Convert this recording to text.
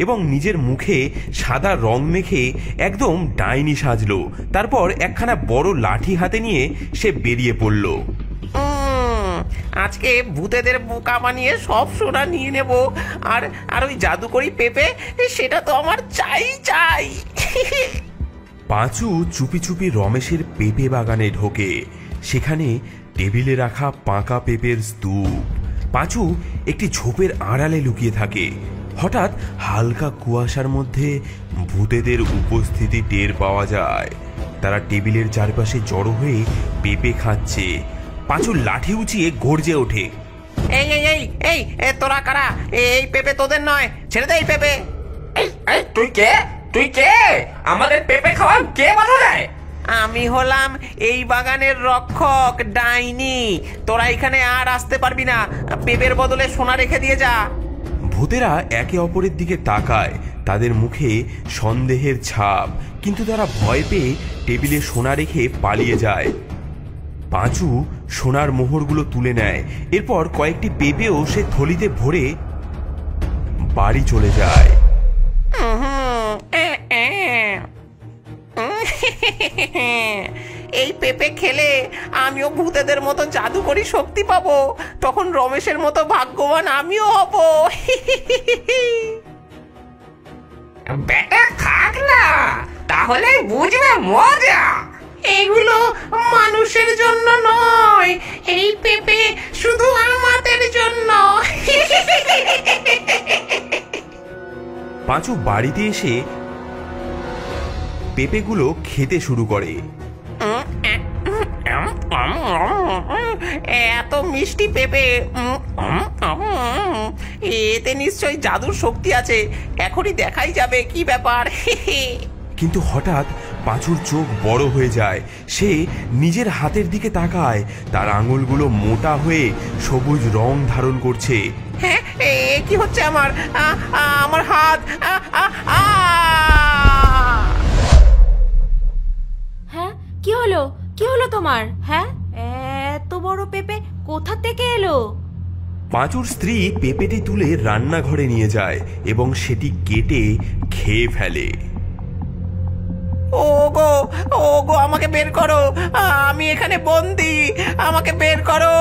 এবং নিজের মুখে সাদা রং মেখে একদম ডাইনি সাজলো। তারপর একখানা বড় লাঠি হাতে নিয়ে সে বেরিয়ে পড়ল। আজকে ভূতেদের বোকা বানিয়ে সব সোনা নিয়ে নেব, আর আর ওই জাদুকরি পেঁপে সেটা তো আমার চাই চাই। পাঁচু চুপি চুপি রমেশের পেঁপে বাগানে ঢোকে। সেখানে টেবিলে রাখা পাকা পেঁপের স্তূপ। পাঁচু একটি ঝোপের আড়ালে লুকিয়ে থাকে। হঠাৎ হালকা কুয়াশার মধ্যে ভূতেদের উপস্থিতি টের পাওয়া যায়। তারা টেবিলের চারপাশে জড়ো হয়ে পেঁপে খাচ্ছে। পাঁচু লাঠি উঁচিয়ে গর্জে ওঠে, এই এই এই এই তোরা কারা? এই পেঁপে তোদের নয়, ছেড়ে দে এই পেঁপে। তুই কে? তুই কে? আমাদের পেঁপে খাওয়া কে বাধা দেয়? আমি হলাম এই বাগানের রক্ষক, ডাইনি। তোরা এখানে আর আসতে পারবি না। পেঁপের বদলে সোনা রেখে দিয়ে যা। ভূতেরা একে অপরের দিকে তাকায়, তাদের মুখে সন্দেহের ছাপ, কিন্তু তারা ভয় পেয়ে টেবিলে সোনা রেখে পালিয়ে যায়। পাঁচু সোনার মোহরগুলো তুলে নেয়। এরপর কয়েকটি পেঁপেও সে থলিতে ভরে বাড়ি চলে যায়। এই পেঁপে খেলে আমিও ভূতেদের মতো জাদুকরি শক্তি পাবো। তখন রমেশের মতো ভাগ্যবান আমিও হব। বেটা খাক না, তাহলে বুঝবে মজা। এগুলো মানুষের জন্য নয়, এই পেঁপে শুধু আমাদের জন্য। পাঁচু বাড়িতে এসে পেঁপেগুলো খেতে শুরু করে। এত মিষ্টি পেঁপে, এতে নিশ্চয়ই জাদুর শক্তি আছে। এখনই দেখাই যাবে কি ব্যাপার। কিন্তু হঠাৎ পাঁচুর চোখ বড় হয়ে যায়। সে নিজের হাতের দিকে তাকায়। তার আঙুলগুলো মোটা হয়ে সবুজ রং ধারণ করছে। হ্যাঁ, কি হচ্ছে আমার? আমার হাত। হ্যাঁ, কি হলো? কি হলো তোমার? হ্যাঁ, এত বড় পেঁপে কোথা থেকে এলো? পাঁচুর স্ত্রী পেঁপেটি তুলে রান্নাঘরে নিয়ে যায় এবং সেটি কেটে খেয়ে ফেলে। ওগো, ওগো, আমাকে বের করো। আমি এখানে বন্দি, আমাকে বের করো।